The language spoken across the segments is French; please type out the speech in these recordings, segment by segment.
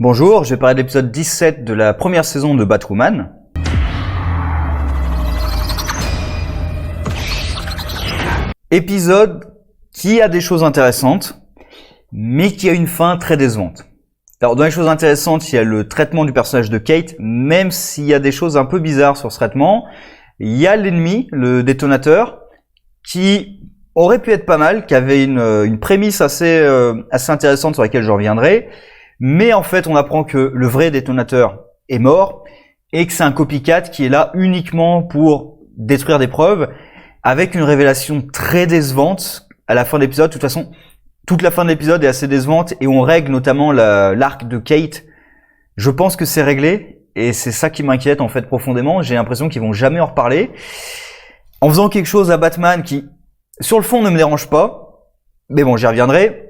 Bonjour, je vais parler de l'épisode 17 de la première saison de Batwoman. Épisode qui a des choses intéressantes, mais qui a une fin très décevante. Alors dans les choses intéressantes, il y a le traitement du personnage de Kate, même s'il y a des choses un peu bizarres sur ce traitement. Il y a l'ennemi, le détonateur, qui aurait pu être pas mal, qui avait une prémisse assez intéressante sur laquelle je reviendrai. Mais en fait, on apprend que le vrai détonateur est mort et que c'est un copycat qui est là uniquement pour détruire des preuves, avec une révélation très décevante à la fin de l'épisode. De toute façon, toute la fin de l'épisode est assez décevante et on règle notamment l'arc de Kate. Je pense que c'est réglé et c'est ça qui m'inquiète en fait profondément. J'ai l'impression qu'ils vont jamais en reparler. En faisant quelque chose à Batman qui, sur le fond, ne me dérange pas, mais bon, j'y reviendrai.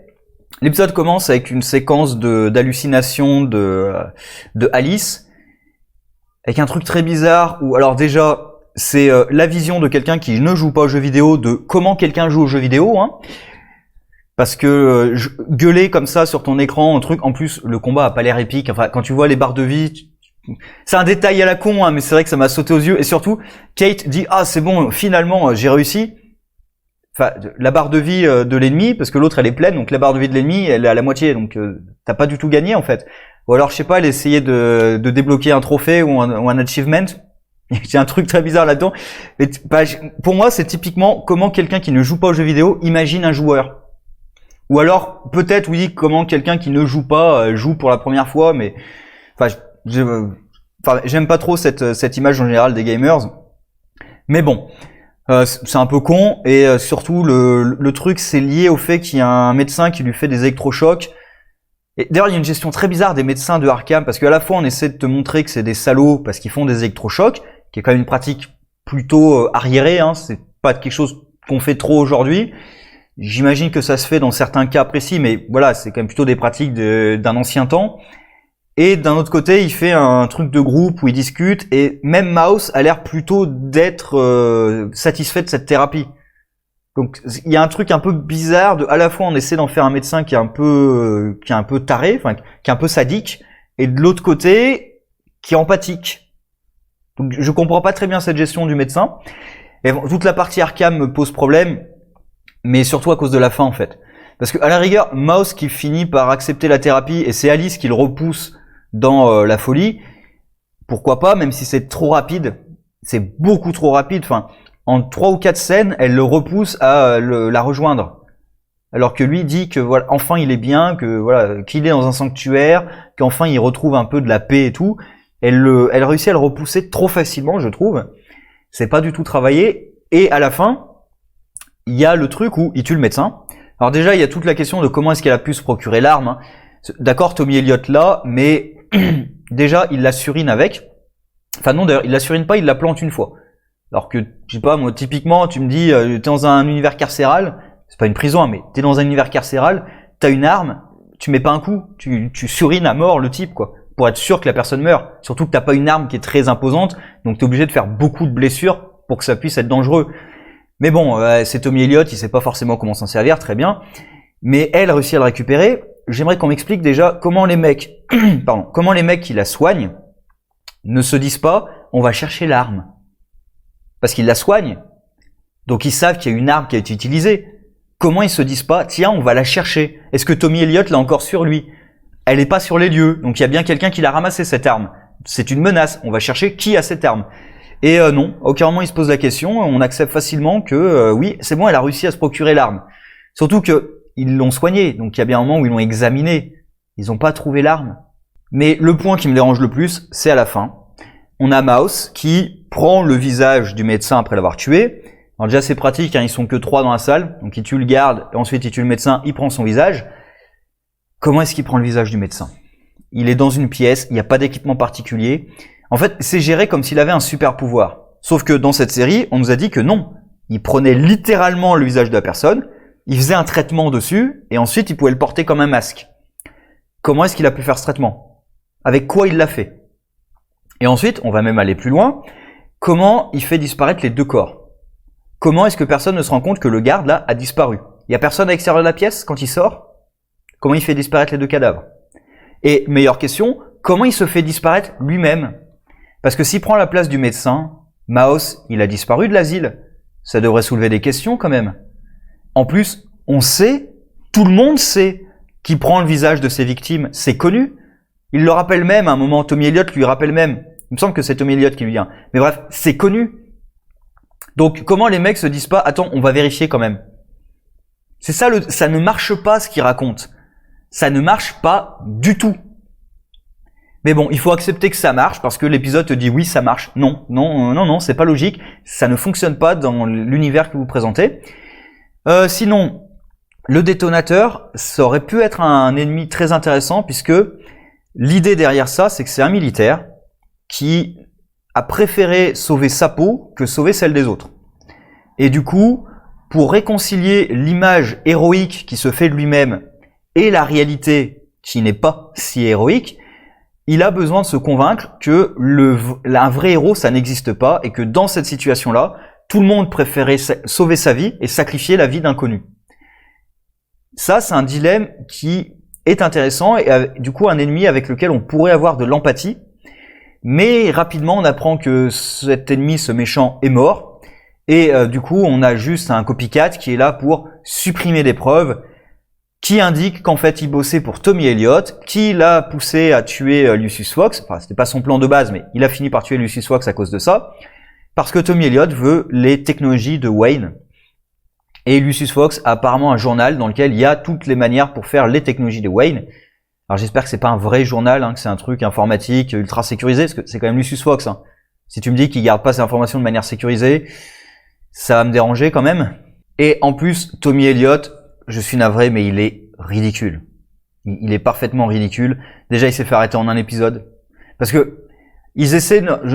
L'épisode commence avec une séquence d'hallucination de Alice, avec un truc très bizarre où, alors déjà, c'est la vision de quelqu'un qui ne joue pas aux jeux vidéo, de comment quelqu'un joue aux jeux vidéo, hein. Parce que gueuler comme ça sur ton écran, un truc, en plus, le combat a pas l'air épique. Enfin, quand tu vois les barres de vie, c'est un détail à la con, hein, mais c'est vrai que ça m'a sauté aux yeux. Et surtout, Kate dit « Ah, c'est bon, finalement, j'ai réussi ». Enfin, la barre de vie de l'ennemi, parce que l'autre elle est pleine, donc la barre de vie de l'ennemi elle est à la moitié, donc t'as pas du tout gagné en fait. Ou alors je sais pas, elle essayait de débloquer un trophée ou un achievement. Il y a un truc très bizarre là-dedans. Mais pour moi c'est typiquement comment quelqu'un qui ne joue pas aux jeux vidéo imagine un joueur. Ou alors peut-être oui comment quelqu'un qui ne joue pas joue pour la première fois, mais enfin j'aime pas trop cette image en général des gamers. Mais bon. C'est un peu con et surtout le truc c'est lié au fait qu'il y a un médecin qui lui fait des électrochocs. Et d'ailleurs il y a une gestion très bizarre des médecins de Arkham parce qu'à la fois on essaie de te montrer que c'est des salauds parce qu'ils font des électrochocs, qui est quand même une pratique plutôt arriérée, hein, c'est pas quelque chose qu'on fait trop aujourd'hui. J'imagine que ça se fait dans certains cas précis, mais voilà, c'est quand même plutôt des pratiques d'un ancien temps. Et d'un autre côté, il fait un truc de groupe où il discute et même Mouse a l'air plutôt d'être satisfait de cette thérapie. Donc il y a un truc un peu bizarre de à la fois on essaie d'en faire un médecin qui est un peu taré, enfin qui est un peu sadique, et de l'autre côté qui est empathique. Donc je comprends pas très bien cette gestion du médecin. Et toute la partie Arkham me pose problème, mais surtout à cause de la fin en fait. Parce que à la rigueur, Mouse qui finit par accepter la thérapie et c'est Alice qui le repousse dans la folie, pourquoi pas, même si c'est trop rapide, c'est beaucoup trop rapide, enfin, en 3 ou 4 scènes, elle le repousse à la rejoindre. Alors que lui dit que voilà, enfin il est bien, que voilà, qu'il est dans un sanctuaire, qu'enfin il retrouve un peu de la paix et tout. Elle réussit à le repousser trop facilement, je trouve. C'est pas du tout travaillé. Et à la fin, il y a le truc où il tue le médecin. Alors déjà, il y a toute la question de comment est-ce qu'elle a pu se procurer l'arme, hein. D'accord, Tommy Elliott là, mais déjà, il la surine avec. Enfin non, d'ailleurs, il la surine pas, il la plante une fois. Alors que, je sais pas, moi, typiquement, tu me dis, t'es dans un univers carcéral, c'est pas une prison, hein, mais t'es dans un univers carcéral, t'as une arme, tu mets pas un coup, tu surines à mort le type, quoi, pour être sûr que la personne meurt. Surtout que t'as pas une arme qui est très imposante, donc t'es obligé de faire beaucoup de blessures pour que ça puisse être dangereux. Mais bon, c'est Tommy Elliott, il sait pas forcément comment s'en servir, très bien. Mais elle réussit à le récupérer. J'aimerais qu'on m'explique déjà comment les mecs, comment les mecs qui la soignent ne se disent pas, on va chercher l'arme. Parce qu'ils la soignent. Donc ils savent qu'il y a une arme qui a été utilisée. Comment ils se disent pas, tiens, on va la chercher. Est-ce que Tommy Elliott l'a encore sur lui? Elle est pas sur les lieux. Donc il y a bien quelqu'un qui l'a ramassé cette arme. C'est une menace. On va chercher qui a cette arme. Et non, à aucun moment il se pose la question. On accepte facilement que oui, c'est bon, elle a réussi à se procurer l'arme. Surtout que ils l'ont soigné, donc il y a bien un moment où ils l'ont examiné. Ils n'ont pas trouvé l'arme. Mais le point qui me dérange le plus, c'est à la fin. On a Mouse qui prend le visage du médecin après l'avoir tué. Alors déjà c'est pratique, hein, ils sont que 3 dans la salle, donc il tue le garde, et ensuite il tue le médecin, il prend son visage. Comment est-ce qu'il prend le visage du médecin? Il est dans une pièce, il n'y a pas d'équipement particulier. En fait, c'est géré comme s'il avait un super pouvoir. Sauf que dans cette série, on nous a dit que non. Il prenait littéralement le visage de la personne, il faisait un traitement dessus, et ensuite il pouvait le porter comme un masque. Comment est-ce qu'il a pu faire ce traitement? Avec quoi il l'a fait? Et ensuite, on va même aller plus loin, comment il fait disparaître les 2 corps? Comment est-ce que personne ne se rend compte que le garde, là, a disparu? Il n'y a personne à l'extérieur de la pièce quand il sort? Comment il fait disparaître les 2 cadavres? Et meilleure question, comment il se fait disparaître lui-même? Parce que s'il prend la place du médecin, Maos, il a disparu de l'asile. Ça devrait soulever des questions quand même. En plus, on sait, tout le monde sait qui prend le visage de ses victimes. C'est connu. Il le rappelle même, à un moment, Tommy Elliott lui rappelle même. Il me semble que c'est Tommy Elliott qui lui vient. Mais bref, c'est connu. Donc, comment les mecs se disent pas, attends, on va vérifier quand même. C'est ça, ça ne marche pas ce qu'il raconte. Ça ne marche pas du tout. Mais bon, il faut accepter que ça marche parce que l'épisode te dit oui, ça marche. Non, non, non, non, c'est pas logique. Ça ne fonctionne pas dans l'univers que vous présentez. Sinon, le détonateur, ça aurait pu être un ennemi très intéressant puisque l'idée derrière ça, c'est que c'est un militaire qui a préféré sauver sa peau que sauver celle des autres. Et du coup, pour réconcilier l'image héroïque qui se fait de lui-même et la réalité qui n'est pas si héroïque, il a besoin de se convaincre que un vrai héros, ça n'existe pas et que dans cette situation-là, tout le monde préférait sauver sa vie et sacrifier la vie d'inconnu. Ça, c'est un dilemme qui est intéressant et du coup un ennemi avec lequel on pourrait avoir de l'empathie. Mais rapidement, on apprend que cet ennemi, ce méchant, est mort. Et du coup, on a juste un copycat qui est là pour supprimer des preuves qui indique qu'en fait, il bossait pour Tommy Elliott, qui l'a poussé à tuer Lucius Fox. Enfin, c'était pas son plan de base, mais il a fini par tuer Lucius Fox à cause de ça. Parce que Tommy Elliott veut les technologies de Wayne. Et Lucius Fox a apparemment un journal dans lequel il y a toutes les manières pour faire les technologies de Wayne. Alors j'espère que c'est pas un vrai journal, hein, que c'est un truc informatique ultra sécurisé, parce que c'est quand même Lucius Fox. Hein. Si tu me dis qu'il garde pas ses informations de manière sécurisée, ça va me déranger quand même. Et en plus, Tommy Elliott, je suis navré, mais il est ridicule. Il est parfaitement ridicule. Déjà, il s'est fait arrêter en un épisode. Parce que j'ai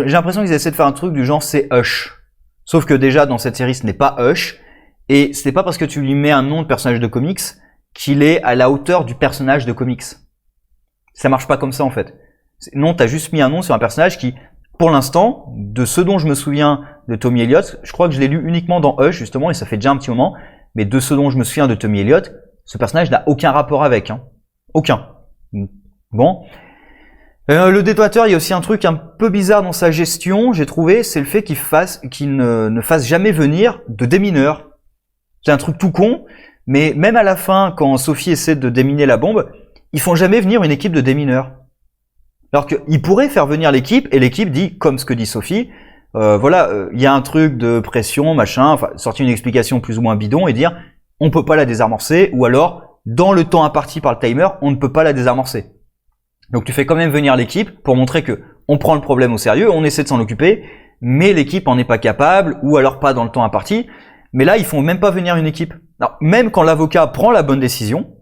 l'impression qu'ils essaient de faire un truc du genre c'est Hush. Sauf que déjà, dans cette série, ce n'est pas Hush. Et c'est pas parce que tu lui mets un nom de personnage de comics qu'il est à la hauteur du personnage de comics. Ça marche pas comme ça, en fait. Non, t'as juste mis un nom sur un personnage qui, pour l'instant, de ce dont je me souviens de Tommy Elliott, je crois que je l'ai lu uniquement dans Hush, justement, et ça fait déjà un petit moment. Mais de ce dont je me souviens de Tommy Elliott, ce personnage n'a aucun rapport avec. Hein. Aucun. Bon. Le détonateur, il y a aussi un truc un peu bizarre dans sa gestion, j'ai trouvé, c'est le fait qu'il ne fasse jamais venir de démineurs. C'est un truc tout con, mais même à la fin, quand Sophie essaie de déminer la bombe, ils font jamais venir une équipe de démineurs. Alors qu'ils pourraient faire venir l'équipe, et l'équipe dit, comme ce que dit Sophie, il y a un truc de pression, machin, enfin, sortir une explication plus ou moins bidon et dire on peut pas la désamorcer, ou alors, dans le temps imparti par le timer, on ne peut pas la désamorcer. Donc tu fais quand même venir l'équipe pour montrer que on prend le problème au sérieux, on essaie de s'en occuper, mais l'équipe en est pas capable, ou alors pas dans le temps imparti. Mais là, ils font même pas venir une équipe. Alors, même quand l'avocat prend la bonne décision,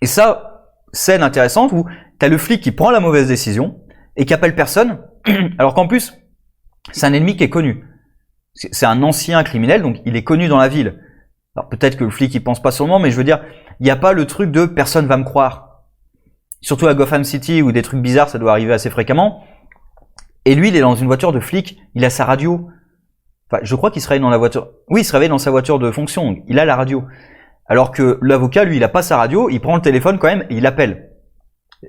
et ça, scène intéressante où t'as le flic qui prend la mauvaise décision et qui appelle personne, alors qu'en plus, c'est un ennemi qui est connu. C'est un ancien criminel, donc il est connu dans la ville. Alors peut-être que le flic il pense pas sûrement, mais je veux dire, il n'y a pas le truc de personne va me croire. Surtout à Gotham City où des trucs bizarres ça doit arriver assez fréquemment. Et lui il est dans une voiture de flic, il a sa radio. Enfin, je crois qu'il se réveille dans la voiture. Oui, il se réveille dans sa voiture de fonction, donc il a la radio. Alors que l'avocat lui il a pas sa radio, il prend le téléphone quand même et il appelle.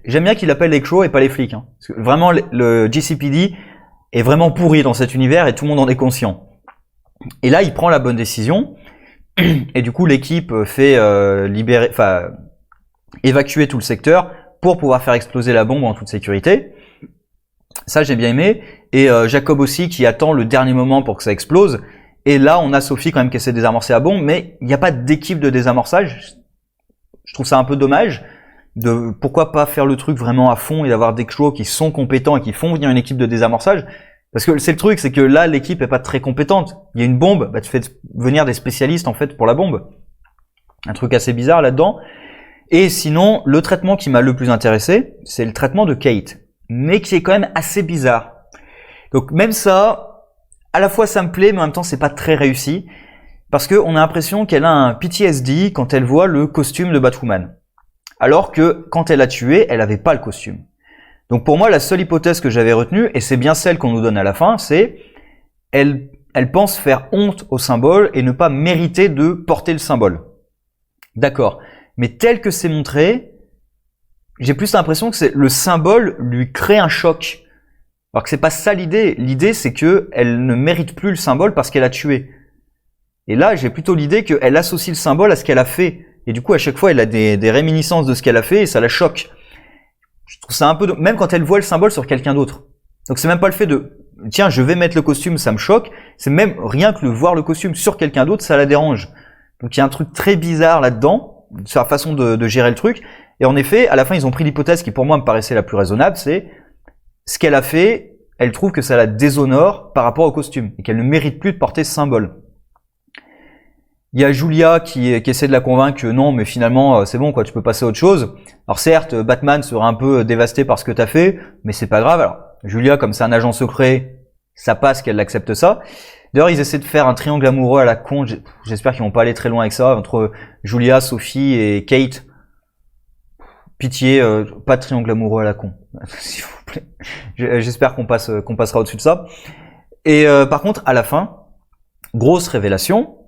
J'aime bien qu'il appelle les chauds et pas les flics. Hein. Parce que vraiment le GCPD est vraiment pourri dans cet univers et tout le monde en est conscient. Et là, il prend la bonne décision et du coup, l'équipe fait évacuer tout le secteur pour pouvoir faire exploser la bombe en toute sécurité. Ça, j'ai bien aimé. Et Jacob aussi qui attend le dernier moment pour que ça explose. Et là, on a Sophie quand même qui essaie de désamorcer la bombe, mais il n'y a pas d'équipe de désamorçage. Je trouve ça un peu dommage. Pourquoi pas faire le truc vraiment à fond et d'avoir des crews qui sont compétents et qui font venir une équipe de désamorçage. Parce que c'est le truc, c'est que là, l'équipe est pas très compétente. Il y a une bombe, bah, tu fais venir des spécialistes, en fait, pour la bombe. Un truc assez bizarre là-dedans. Et sinon, le traitement qui m'a le plus intéressé, c'est le traitement de Kate. Mais qui est quand même assez bizarre. Donc, même ça, à la fois ça me plaît, mais en même temps, c'est pas très réussi. Parce qu'on a l'impression qu'elle a un PTSD quand elle voit le costume de Batwoman. Alors que, quand elle a tué, elle avait pas le costume. Donc pour moi, la seule hypothèse que j'avais retenue, et c'est bien celle qu'on nous donne à la fin, c'est elle pense faire honte au symbole et ne pas mériter de porter le symbole. D'accord. Mais tel que c'est montré, j'ai plus l'impression que c'est le symbole lui crée un choc. Alors que c'est pas ça l'idée. L'idée, c'est que elle ne mérite plus le symbole parce qu'elle a tué. Et là, j'ai plutôt l'idée qu'elle associe le symbole à ce qu'elle a fait. Et du coup, à chaque fois, elle a des réminiscences de ce qu'elle a fait et ça la choque. Je trouve ça un peu... Même quand elle voit le symbole sur quelqu'un d'autre. Donc c'est même pas le fait de... Tiens, je vais mettre le costume, ça me choque. C'est même rien que le voir le costume sur quelqu'un d'autre, ça la dérange. Donc il y a un truc très bizarre là-dedans, sur la façon de gérer le truc. Et en effet, à la fin, ils ont pris l'hypothèse qui pour moi me paraissait la plus raisonnable, c'est ce qu'elle a fait, elle trouve que ça la déshonore par rapport au costume et qu'elle ne mérite plus de porter ce symbole. Il y a Julia qui essaie de la convaincre que non, mais finalement, c'est bon, quoi, tu peux passer à autre chose. Alors certes, Batman sera un peu dévasté par ce que t'as fait, mais c'est pas grave. Alors, Julia, comme c'est un agent secret, ça passe qu'elle accepte ça. D'ailleurs, ils essaient de faire un triangle amoureux à la con. J'espère qu'ils vont pas aller très loin avec ça, entre Julia, Sophie et Kate. Pitié, pas de triangle amoureux à la con, s'il vous plaît. J'espère qu'on passera au-dessus de ça. Et par contre, à la fin, grosse révélation,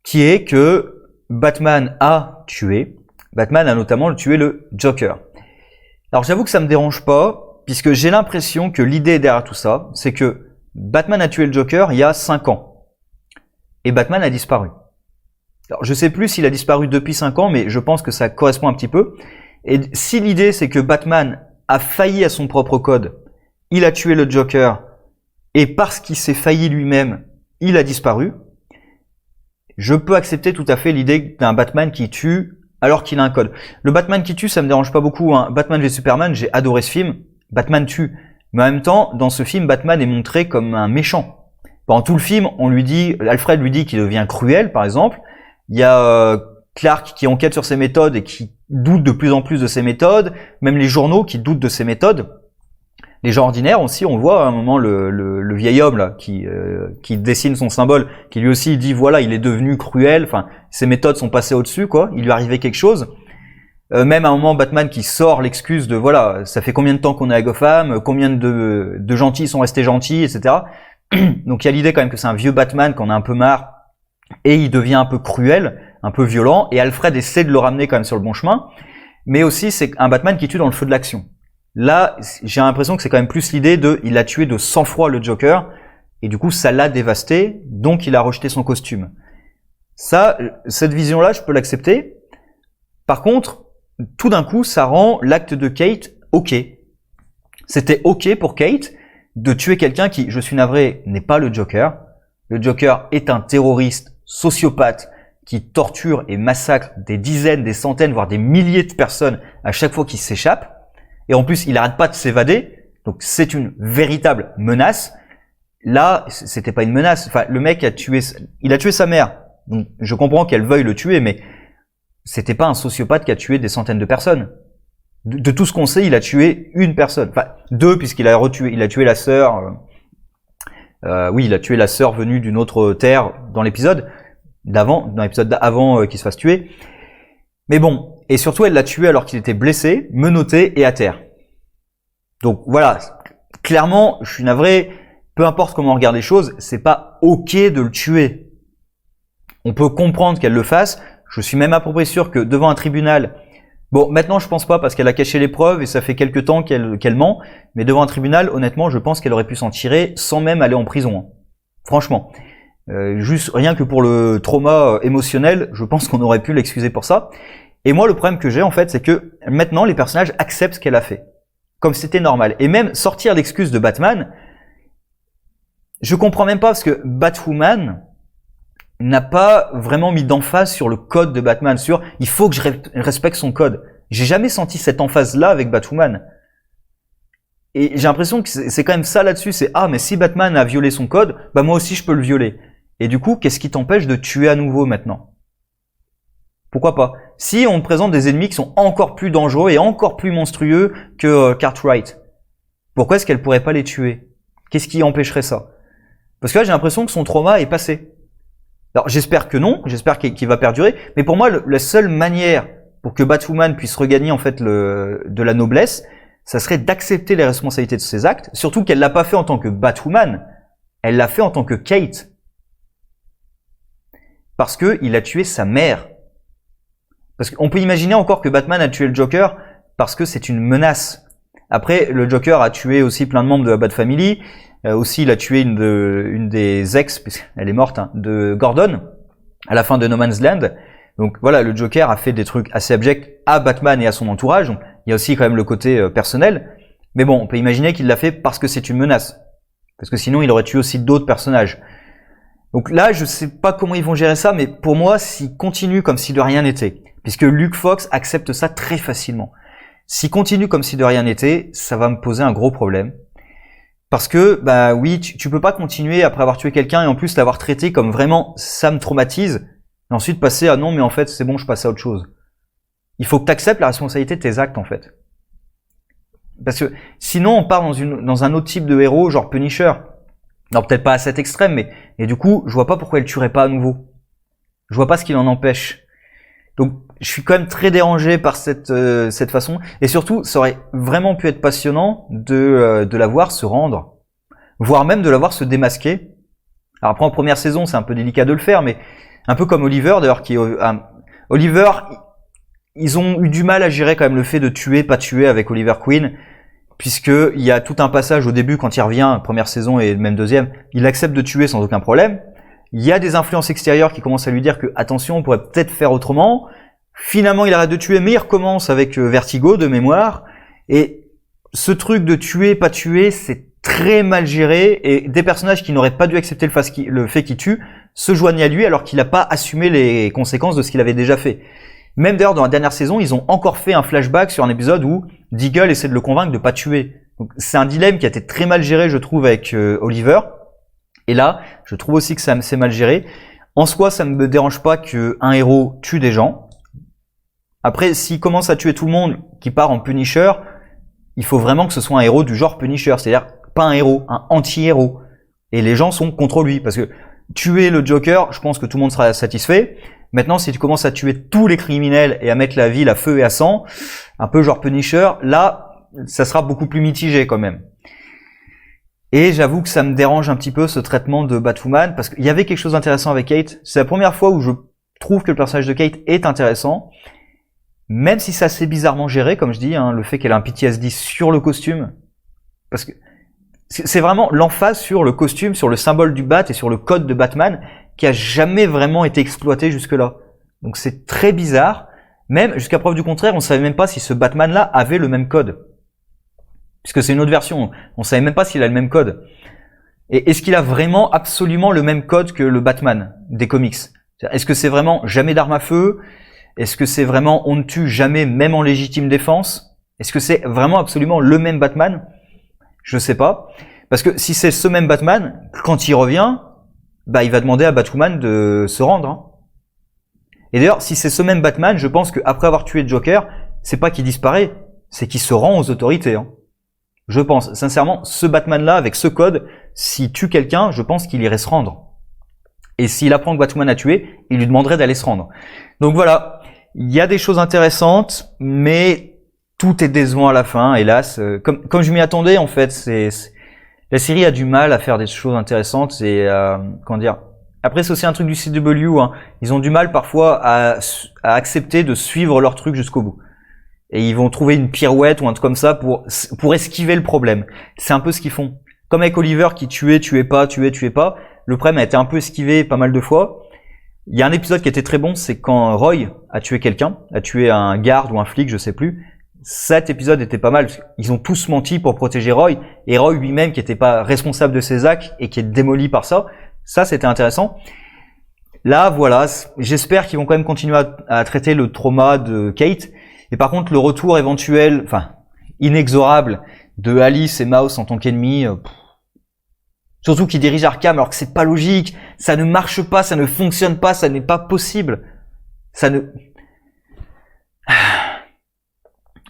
qui est que Batman a tué. Batman a notamment tué le Joker. Alors j'avoue que ça me dérange pas, puisque j'ai l'impression que l'idée derrière tout ça, c'est que Batman a tué le Joker il y a 5 ans. Et Batman a disparu. Alors je sais plus s'il a disparu depuis 5 ans, mais je pense que ça correspond un petit peu. Et si l'idée c'est que Batman a failli à son propre code, il a tué le Joker, et parce qu'il s'est failli lui-même, il a disparu, je peux accepter tout à fait l'idée d'un Batman qui tue alors qu'il a un code. Le Batman qui tue, ça me dérange pas beaucoup, hein. Batman v Superman, j'ai adoré ce film. Batman tue. Mais en même temps, dans ce film, Batman est montré comme un méchant. Pendant tout le film, Alfred lui dit qu'il devient cruel, par exemple. Il y a Clark qui enquête sur ses méthodes et qui doute de plus en plus de ses méthodes. Même les journaux qui doutent de ses méthodes. Les gens ordinaires aussi, on voit à un moment le vieil homme là qui dessine son symbole, qui lui aussi dit voilà, il est devenu cruel. Enfin, ses méthodes sont passées au-dessus, quoi. Il lui arrivait quelque chose. Même à un moment, Batman qui sort l'excuse de voilà, ça fait combien de temps qu'on est à Gotham, combien de gentils sont restés gentils, etc. Donc il y a l'idée quand même que c'est un vieux Batman qu'on a un peu marre et il devient un peu cruel, un peu violent. Et Alfred essaie de le ramener quand même sur le bon chemin. Mais aussi c'est un Batman qui tue dans le feu de l'action. Là, j'ai l'impression que c'est quand même plus l'idée de il a tué de sang-froid le Joker et du coup ça l'a dévasté, donc il a rejeté son costume. Ça, cette vision-là, je peux l'accepter. Par contre, tout d'un coup, ça rend l'acte de Kate ok. C'était ok pour Kate de tuer quelqu'un qui, je suis navré, n'est pas le Joker. Le Joker est un terroriste sociopathe qui torture et massacre des dizaines, des centaines, voire des milliers de personnes à chaque fois qu'il s'échappe. Et en plus, il n'arrête pas de s'évader. Donc, c'est une véritable menace. Là, c'était pas une menace. Enfin, le mec il a tué sa mère. Donc, je comprends qu'elle veuille le tuer, mais c'était pas un sociopathe qui a tué des centaines de personnes. De tout ce qu'on sait, il a tué une personne. Enfin, deux, puisqu'il a tué la sœur. Oui, il a tué la sœur venue d'une autre terre dans l'épisode d'avant, dans l'épisode d'avant qu'il se fasse tuer. Mais bon. Et surtout, elle l'a tué alors qu'il était blessé, menotté et à terre. Donc voilà, clairement, je suis navré, peu importe comment on regarde les choses, c'est pas ok de le tuer. On peut comprendre qu'elle le fasse, je suis même à peu près sûr que devant un tribunal, bon maintenant je pense pas parce qu'elle a caché les preuves et ça fait quelques temps qu'elle ment, mais devant un tribunal, honnêtement, je pense qu'elle aurait pu s'en tirer sans même aller en prison. Hein. Franchement. Juste rien que pour le trauma émotionnel, je pense qu'on aurait pu l'excuser pour ça. Et moi, le problème que j'ai, en fait, c'est que maintenant, les personnages acceptent ce qu'elle a fait. Comme c'était normal. Et même sortir l'excuse de Batman, je comprends même pas parce que Batwoman n'a pas vraiment mis d'emphase sur le code de Batman, sur il faut que je respecte son code. J'ai jamais senti cette emphase-là avec Batwoman. Et j'ai l'impression que c'est quand même ça là-dessus, c'est ah, mais si Batman a violé son code, bah moi aussi je peux le violer. Et du coup, qu'est-ce qui t'empêche de tuer à nouveau maintenant ? Pourquoi pas? Si on présente des ennemis qui sont encore plus dangereux et encore plus monstrueux que Cartwright, pourquoi est-ce qu'elle pourrait pas les tuer? Qu'est-ce qui empêcherait ça? Parce que là, j'ai l'impression que son trauma est passé. Alors, j'espère que non, j'espère qu'il va perdurer, mais pour moi, la seule manière pour que Batwoman puisse regagner en fait de la noblesse, ça serait d'accepter les responsabilités de ses actes, surtout qu'elle l'a pas fait en tant que Batwoman, elle l'a fait en tant que Kate. Parce que il a tué sa mère. Parce qu'on peut imaginer encore que Batman a tué le Joker parce que c'est une menace. Après, le Joker a tué aussi plein de membres de la Bat Family. Aussi, il a tué une des ex, puisqu'elle est morte, hein, de Gordon, à la fin de No Man's Land. Donc voilà, le Joker a fait des trucs assez abjects à Batman et à son entourage. Donc, il y a aussi quand même le côté personnel. Mais bon, on peut imaginer qu'il l'a fait parce que c'est une menace. Parce que sinon, il aurait tué aussi d'autres personnages. Donc là, je sais pas comment ils vont gérer ça, mais pour moi, s'ils continuent comme si de rien n'était, puisque Luke Fox accepte ça très facilement. S'ils continuent comme si de rien n'était, ça va me poser un gros problème. Parce que, bah oui, tu peux pas continuer après avoir tué quelqu'un et en plus l'avoir traité comme vraiment ça me traumatise, et ensuite passer à non, mais en fait, c'est bon, je passe à autre chose. Il faut que tu acceptes la responsabilité de tes actes, en fait. Parce que sinon, on part dans un autre type de héros, genre Punisher. Non, peut-être pas à cet extrême, mais et du coup, je vois pas pourquoi elle tuerait pas à nouveau. Je vois pas ce qui l'en empêche. Donc, je suis quand même très dérangé par cette façon. Et surtout, ça aurait vraiment pu être passionnant de la voir se rendre, voire même de la voir se démasquer. Alors après, en première saison, c'est un peu délicat de le faire, mais un peu comme Oliver, d'ailleurs, Oliver, ils ont eu du mal à gérer quand même le fait de tuer, pas tuer avec Oliver Queen, puisque il y a tout un passage au début quand il revient, première saison et même deuxième, il accepte de tuer sans aucun problème. Il y a des influences extérieures qui commencent à lui dire que attention, on pourrait peut-être faire autrement. Finalement, il arrête de tuer, mais il recommence avec Vertigo de mémoire. Et ce truc de tuer, pas tuer, c'est très mal géré. Et des personnages qui n'auraient pas dû accepter le fait qu'il tue se joignent à lui alors qu'il n'a pas assumé les conséquences de ce qu'il avait déjà fait. Même d'ailleurs, dans la dernière saison, ils ont encore fait un flashback sur un épisode où Deagle essaie de le convaincre de pas tuer. Donc, c'est un dilemme qui a été très mal géré, je trouve, avec Oliver. Et là, je trouve aussi que ça c'est mal géré. En soi, ça ne me dérange pas qu'un héros tue des gens. Après, s'il commence à tuer tout le monde, qui part en Punisher, il faut vraiment que ce soit un héros du genre Punisher. C'est-à-dire, pas un héros, un anti-héros. Et les gens sont contre lui. Parce que tuer le Joker, je pense que tout le monde sera satisfait. Maintenant, si tu commences à tuer tous les criminels et à mettre la ville à feu et à sang, un peu genre Punisher, là, ça sera beaucoup plus mitigé quand même. Et j'avoue que ça me dérange un petit peu ce traitement de Batwoman, parce qu'il y avait quelque chose d'intéressant avec Kate. C'est la première fois où je trouve que le personnage de Kate est intéressant, même si c'est assez bizarrement géré, comme je dis, hein, le fait qu'elle a un PTSD sur le costume. Parce que c'est vraiment l'emphase sur le costume, sur le symbole du Bat et sur le code de Batman, qui a jamais vraiment été exploité jusque-là. Donc c'est très bizarre. Même, jusqu'à preuve du contraire, on savait même pas si ce Batman-là avait le même code. Puisque c'est une autre version. On savait même pas s'il a le même code. Et est-ce qu'il a vraiment absolument le même code que le Batman des comics? Est-ce que c'est vraiment jamais d'arme à feu? Est-ce que c'est vraiment on ne tue jamais même en légitime défense? Est-ce que c'est vraiment absolument le même Batman? Je sais pas. Parce que si c'est ce même Batman, quand il revient, bah il va demander à Batwoman de se rendre. Hein. Et d'ailleurs, si c'est ce même Batman, je pense qu'après avoir tué Joker, c'est pas qu'il disparaît, c'est qu'il se rend aux autorités. Hein. Je pense, sincèrement, ce Batman-là, avec ce code, s'il tue quelqu'un, je pense qu'il irait se rendre. Et s'il apprend que Batwoman a tué, il lui demanderait d'aller se rendre. Donc voilà, il y a des choses intéressantes, mais tout est décevant à la fin, hélas. Comme je m'y attendais, en fait, la série a du mal à faire des choses intéressantes et comment dire. Après, c'est aussi un truc du CW. Hein. Ils ont du mal parfois à accepter de suivre leur truc jusqu'au bout. Et ils vont trouver une pirouette ou un truc comme ça pour esquiver le problème. C'est un peu ce qu'ils font. Comme avec Oliver qui tuait pas. Le problème a été un peu esquivé pas mal de fois. Il y a un épisode qui était très bon, c'est quand Roy a tué quelqu'un, a tué un garde ou un flic, je sais plus. Cet épisode était pas mal. Ils ont tous menti pour protéger Roy. Et Roy lui-même qui était pas responsable de ses actes et qui est démoli par ça. Ça, c'était intéressant. Là, voilà. J'espère qu'ils vont quand même continuer à traiter le trauma de Kate. Et par contre, le retour éventuel, enfin, inexorable de Alice et Mouse en tant qu'ennemis, surtout qu'ils dirigent Arkham alors que c'est pas logique, ça ne marche pas, ça ne fonctionne pas, ça n'est pas possible. Ça ne...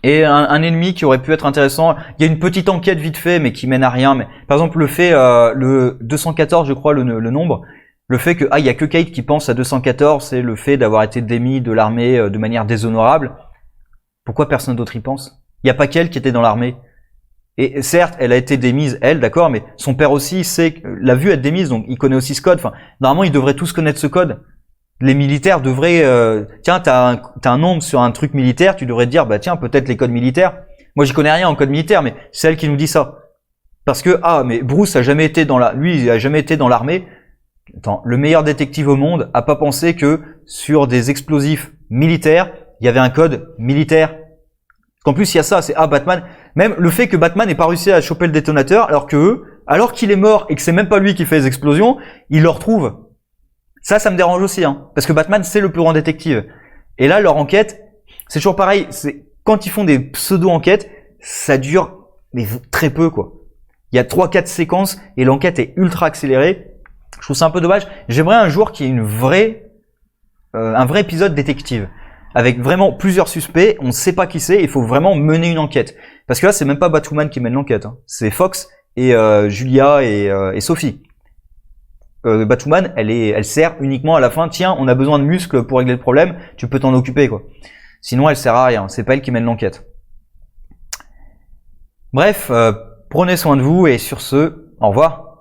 Et un ennemi qui aurait pu être intéressant, il y a une petite enquête vite fait, mais qui mène à rien. Mais par exemple, le fait, le 214, je crois, le nombre, le fait que il y a que Kate qui pense à 214, c'est le fait d'avoir été démis de l'armée de manière déshonorable. Pourquoi personne d'autre y pense? Il n'y a pas qu'elle qui était dans l'armée. Et certes, elle a été démise, elle, d'accord, mais son père aussi l'a vu être démise, donc il connaît aussi ce code. Enfin, normalement, ils devraient tous connaître ce code. Les militaires devraient, tiens, t'as un nombre sur un truc militaire, tu devrais te dire, bah tiens, peut-être les codes militaires. Moi, j'y connais rien en code militaire, mais c'est elle qui nous dit ça. Parce que mais Bruce a jamais été il a jamais été dans l'armée. Attends, le meilleur détective au monde a pas pensé que sur des explosifs militaires, il y avait un code militaire. Qu'en plus il y a ça, c'est Batman. Même le fait que Batman n'ait pas réussi à choper le détonateur, alors qu'il est mort et que c'est même pas lui qui fait les explosions, il le retrouve. Ça me dérange aussi, hein, parce que Batman c'est le plus grand détective. Et là leur enquête, c'est toujours pareil. C'est quand ils font des pseudo-enquêtes, ça dure mais très peu quoi. Il y a 3-4 séquences et l'enquête est ultra accélérée. Je trouve ça un peu dommage. J'aimerais un jour qu'il y ait un vrai épisode détective avec vraiment plusieurs suspects. On ne sait pas qui c'est. Il faut vraiment mener une enquête. Parce que là, c'est même pas Batwoman qui mène l'enquête. Hein. C'est Fox et Julia et Sophie. Batwoman, elle sert uniquement à la fin. Tiens, on a besoin de muscles pour régler le problème. Tu peux t'en occuper quoi. Sinon, elle sert à rien. C'est pas elle qui mène l'enquête. Bref, prenez soin de vous et sur ce, au revoir.